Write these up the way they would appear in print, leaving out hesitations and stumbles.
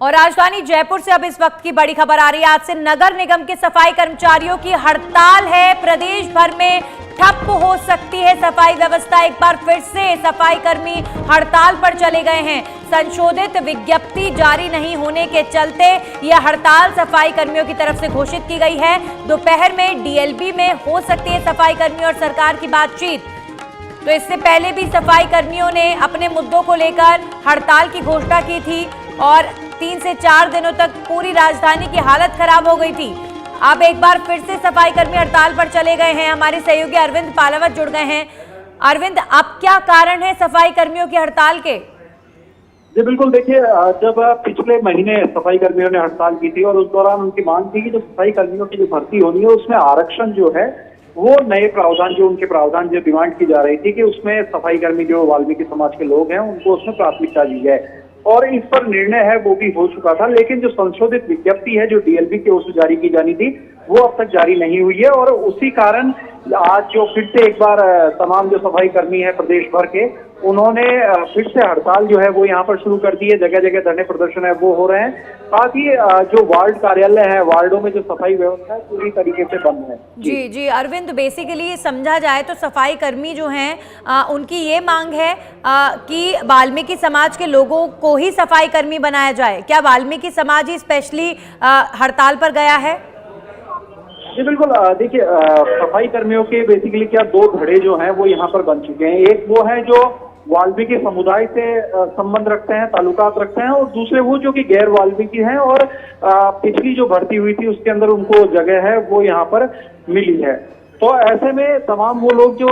और राजधानी जयपुर से अब इस वक्त की बड़ी खबर आ रही है। आज से नगर निगम के सफाई कर्मचारियों की हड़ताल है। प्रदेश भर में ठप हो सकती है सफाई व्यवस्था। एक बार फिर से सफाई कर्मी हड़ताल पर चले गए हैं। संशोधित विज्ञप्ति जारी नहीं होने के चलते यह हड़ताल सफाई कर्मियों की तरफ से घोषित की गई है। दोपहर में डीएलबी में हो सकती है सफाई कर्मी और सरकार की बातचीत। तो इससे पहले भी सफाई कर्मियों ने अपने मुद्दों को लेकर हड़ताल की घोषणा की थी और 3 से 4 दिनों तक पूरी राजधानी की हालत खराब हो गई थी। अब एक बार फिर से सफाई कर्मी हड़ताल पर चले गए हैं। हमारे सहयोगी अरविंद पालावत जुड़ गए हैं। अरविंद, अब क्या कारण है सफाई कर्मियों की हड़ताल के? जी बिल्कुल, देखिए, जब पिछले महीने सफाई कर्मियों ने हड़ताल की थी और उस दौरान उनकी मांग थी कि जो सफाई कर्मियों की जो भर्ती होनी है उसमें आरक्षण जो है वो नए प्रावधान जो डिमांड की जा रही थी कि उसमें सफाई कर्मी जो वाल्मीकि समाज के लोग हैं उनको उसमें प्राथमिकता दी जाए और इस पर निर्णय है वो भी हो चुका था। लेकिन जो संशोधित विज्ञप्ति है जो डीएलबी की ओर से जारी की जानी थी वो अब तक जारी नहीं हुई है और उसी कारण आज जो फिर से एक बार तमाम जो सफाई कर्मी है प्रदेश भर के उन्होंने फिर से हड़ताल जो है वो यहाँ पर शुरू कर दी है। जगह जगह धरने प्रदर्शन है वो हो रहे हैं। साथ ही जो वार्ड कार्यालय है, वार्डों में जो सफाई व्यवस्था है पूरी तरीके से बंद है। जी अरविंद, बेसिकली समझा जाए तो सफाई कर्मी जो हैं उनकी ये मांग है कि वाल्मीकि समाज के लोगों को ही सफाई कर्मी बनाया जाए। क्या वाल्मीकि समाज ही स्पेशली हड़ताल पर गया है? जी बिल्कुल, देखिए, सफाई कर्मियों के बेसिकली क्या 2 धड़े जो हैं वो यहाँ पर बन चुके हैं। एक वो है जो वाल्मीकि समुदाय से संबंध रखते हैं, ताल्लुकात रखते हैं, और दूसरे वो जो कि गैर वाल्मीकि हैं और पिछली जो भर्ती हुई थी उसके अंदर उनको जगह है वो यहाँ पर मिली है। तो ऐसे में तमाम वो लोग जो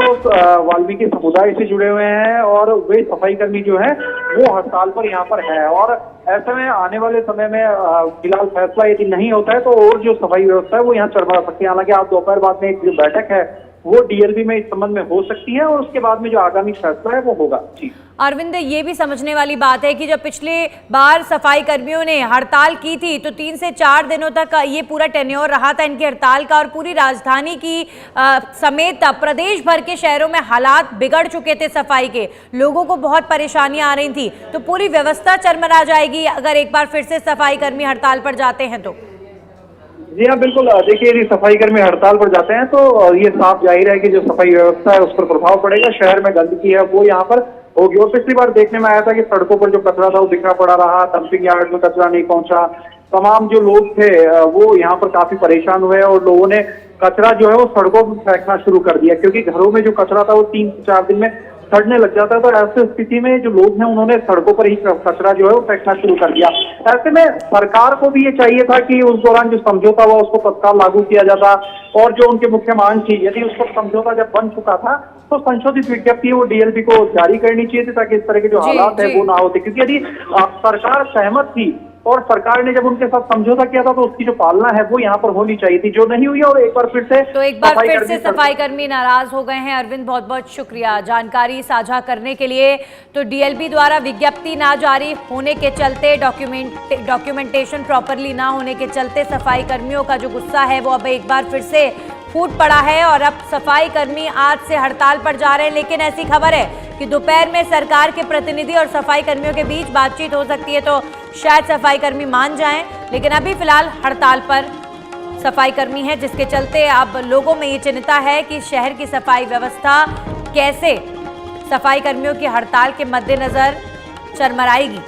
वाल्मीकि समुदाय से जुड़े हुए हैं और वे सफाई कर्मी जो हैं वो हड़ताल पर यहाँ पर है और ऐसे में आने वाले समय में फिलहाल फैसला यदि नहीं होता है तो और जो सफाई व्यवस्था है वो यहाँ चरमरा सकती है। हालांकि आज दोपहर बाद में एक जो बैठक है वो डीएलबी में इस संबंध में हो सकती है और उसके बाद में जो आगामी फैसला है वो होगा। जी अरविंद, ये भी समझने वाली बात है कि जब पिछले बार सफाई कर्मियों ने हड़ताल की थी तो 3 से 4 दिनों तक ये पूरा टेन्योर रहा था इनकी हड़ताल का और पूरी राजधानी की समेत प्रदेश भर के शहरों में हालात बिगड़ चुके थे। सफाई के लोगों को बहुत परेशानियां आ रही थी। तो पूरी व्यवस्था चरमरा जाएगी अगर एक बार फिर से सफाई कर्मी हड़ताल पर जाते हैं तो? जी हाँ बिल्कुल, देखिए, यदि सफाई कर्मी हड़ताल पर जाते हैं तो ये साफ जाहिर है कि जो सफाई व्यवस्था है उस पर प्रभाव पड़ेगा। शहर में गंदगी है वो यहाँ पर होगी और पिछली बार देखने में आया था कि सड़कों पर जो कचरा था वो बिखरा पड़ा रहा, डंपिंग यार्ड में कचरा नहीं पहुंचा। तमाम जो लोग थे वो यहाँ पर काफी परेशान हुए और लोगों ने कचरा जो है वो सड़कों पर फेंकना शुरू कर दिया क्योंकि घरों में जो कचरा था वो 3 से 4 दिन में सड़ने लग जाता है। तो ऐसी स्थिति में जो लोग हैं उन्होंने सड़कों पर ही कचरा जो है वो फेंकना शुरू कर दिया। ऐसे में सरकार को भी ये चाहिए था कि उस दौरान जो समझौता हुआ उसको तत्काल लागू किया जाता और जो उनके मुख्य मांग थी यदि उस पर समझौता जब बन चुका था तो संशोधित विज्ञप्ति वो डीएलबी को जारी करनी चाहिए थी ताकि इस तरह के जो हालात है वो ना होते। क्योंकि यदि सरकार सहमत थी और सरकार ने जब उनके साथ समझौता किया था तो उसकी जो पालना है वो यहाँ पर होनी चाहिए थी, जो नहीं हुई और एक बार फिर से सफाई कर्मी नाराज हो गए हैं। अरविंद, बहुत बहुत शुक्रिया जानकारी साझा करने के लिए। तो डीएलबी द्वारा विज्ञप्ति ना जारी होने के चलते, डॉक्यूमेंटेशन प्रॉपरली ना होने के चलते सफाई कर्मियों का जो गुस्सा है वो अब एक बार फिर से फूट पड़ा है और अब सफाई कर्मी आज से हड़ताल पर जा रहे हैं। लेकिन ऐसी खबर है कि दोपहर में सरकार के प्रतिनिधि और सफाई कर्मियों के बीच बातचीत हो सकती है तो शायद सफाई कर्मी मान जाएं। लेकिन अभी फिलहाल हड़ताल पर सफाई कर्मी है जिसके चलते अब लोगों में ये चिंता है कि शहर की सफाई व्यवस्था कैसे सफाई कर्मियों की हड़ताल के मद्देनजर चरमराएगी।